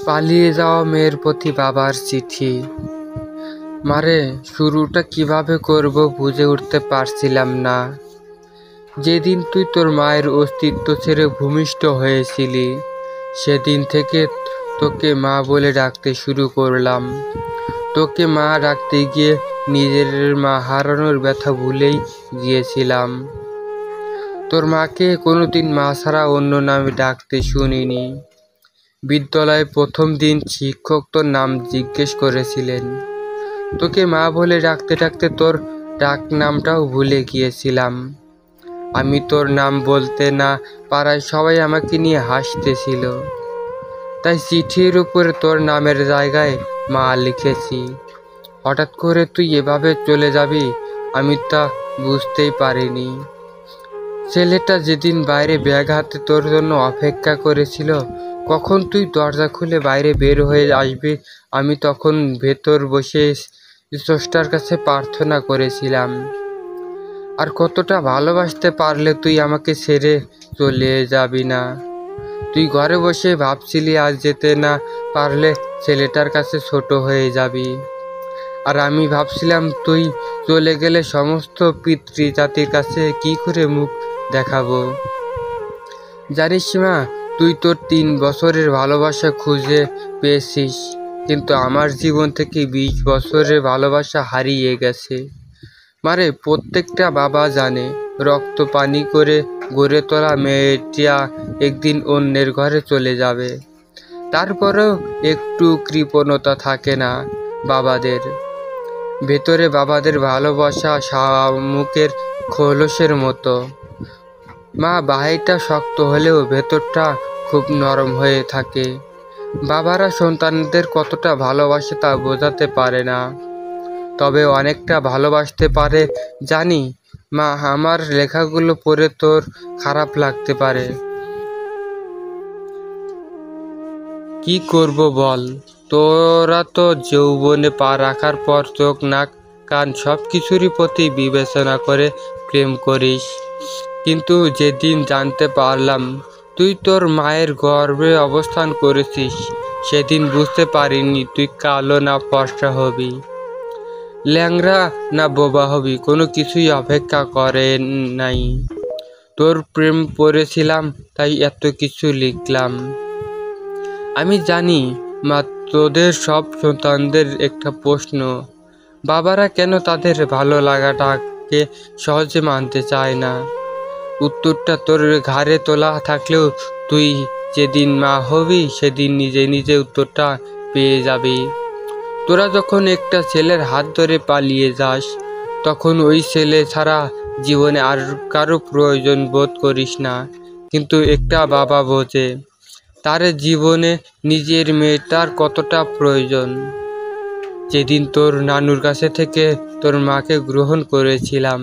পালিয়ে যাওয়া মেয়ের প্রতি বাবার চিঠি। মারে, শুরুটা কিভাবে করব বুঝে উঠতে পারছিলাম না। যেদিন তুই তোর মায়ের অস্তিত্ব ছেড়ে ভূমিষ্ঠ হয়েছিলি, সেদিন থেকে তোকে মা বলে ডাকতে শুরু করলাম। তোকে মা ডাকতে গিয়ে নিজের মা হারানোর ব্যথা ভুলেই গিয়েছিলাম। তোর মাকে কোনোদিন মা ছাড়া অন্য নামে ডাকতে শুনিনি। বিদ্যালয়ে প্রথম দিন শিক্ষক তোর নাম জিজ্ঞেস করেছিলেন। তোকে মা বলে ডাকতে ডাকতে তোর ডাক নামটাও ভুলে গিয়েছিলাম। আমি তোর নাম বলতে না পারায় সবাই আমাকে নিয়ে হাসতেছিল। তাই চিঠির উপরে তোর নামের জায়গায় মা লিখেছি। হঠাৎ করে তুই এভাবে চলে যাবি আমি তা বুঝতেই পারিনি। ছেলেটা যেদিন বাইরে ব্যাগ হাতে তোর জন্য অপেক্ষা করেছিল, কখন তুই দরজা খুলে বাইরে বের হয়ে আসবি, আমি তখন ভেতর বসে স্রষ্টার কাছে প্রার্থনা করেছিলাম। আর কতটা ভালোবাসতে পারলে তুই আমাকে ছেড়ে চলে যাবি না। তুই ঘরে বসে ভাবছিলি আজ যেতে না পারলে ছেলেটার কাছে ছোট হয়ে যাবি। আর আমি ভাবছিলাম তুই চলে গেলে সমস্ত পিতৃজাতির কাছে কি করে মুখ দেখাবো। জানিস মা, তুই তোর 3 বছরের ভালোবাসা খুঁজে পেয়েছিস, কিন্তু আমার জীবন থেকে 20 বছরের ভালোবাসা হারিয়ে গেছে। মারে, প্রত্যেকটা বাবা জানে রক্ত পানি করে গড়ে তোলা মেয়েটা একদিন অন্যের ঘরে চলে যাবে। তারপরেও একটু কৃপণতা থাকে না বাবাদের ভেতরে। বাবাদের ভালোবাসা শামুকের খোলসের মতো। মা, বাহিরটা শক্ত হলেও ভেতরটা খুব নরম হয়ে থাকে। বাবারা সন্তানদের কতটা ভালোবাসে তা বোঝাতে পারে না, তবে অনেকটা ভালোবাসতে পারে জানি। মা, আমার লেখাগুলো পড়ে তোর খারাপ লাগতে পারে। কি করব বল? তোরা তো যৌবনে পা রাখার পর চোখ নাক কান সব কিছুরই প্রতি বিবেচনা করে প্রেম করিস, কিন্তু যেদিন জানতে পারলাম তুই তোর মায়ের গর্ভে অবস্থান করেছিস, সেদিন বুঝতে পারিনি তুই কালো না ফর্সা হবি, ল্যাংড়া না বোবা হবি, কোনো কিছুই অপেক্ষা করে নাই। তোর প্রেম পড়েছিলাম তাই এত কিছু লিখলাম। আমি জানি মা, তোদের সব সন্তানদের একটা প্রশ্ন, বাবারা কেন তাদের ভালো লাগাটাকে সহজে মানতে চায় না। উত্তরটা তোর ঘাড়ে তোলা থাকলেও তুই যেদিন মা হবি সেদিন নিজে নিজে উত্তরটা পেয়ে যাবি। তোরা যখন একটা ছেলের হাত ধরে পালিয়ে যাস, তখন ওই ছেলে ছাড়া জীবনে আর কারো প্রয়োজন বোধ করিস না, কিন্তু একটা বাবা বোঝে তার জীবনে নিজের মেয়েটার কতটা প্রয়োজন। যেদিন তোর নানুর কাছে থেকে তোর মাকে গ্রহণ করেছিলাম,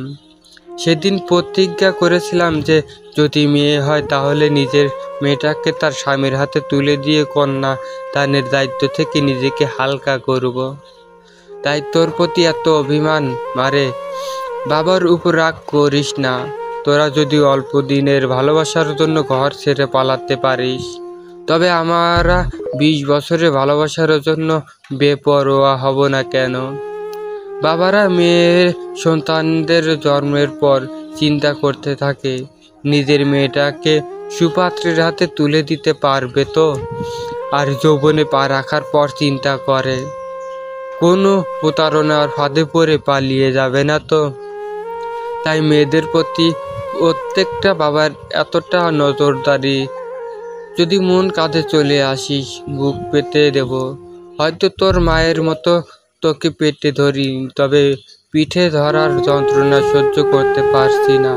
সেদিন প্রতিজ্ঞা করেছিলাম যে যদি মেয়ে হয় তাহলে নিজের মেয়েটাকে তার স্বামীর হাতে তুলে দিয়ে কন্যা দানের দায়িত্ব থেকে নিজেকে হালকা করব। তাই তোর প্রতি এত অভিমান। মারে, বাবার উপর রাগ করিস না। তোরা যদি অল্প দিনের ভালোবাসার জন্য ঘর ছেড়ে পালাতে পারিস, তবে আমরা 20 বছরের ভালোবাসার জন্য বেপরোয়া হব না কেন? বাবারা মেয়ের সন্তানদের জন্মের পর চিন্তা করতে থাকে নিজের মেয়েটাকে সুপাত্রের হাতে তুলে দিতে পারবে তো, আর যৌবনে পা রাখার পর চিন্তা করে কোনো প্রতারণার ফাঁদে পড়ে পালিয়ে যাবে না তো। তাই মেয়েদের প্রতি প্রত্যেকটা বাবার এতটা নজরদারি। যদি মন কাঁধে চলে আসিস, বুক পেতে দেব। হয়তো তোর মায়ের মতো তোকে পেটে ধরি, তবে পিঠে ধরার যন্ত্রণা সহ্য করতে পারছি না।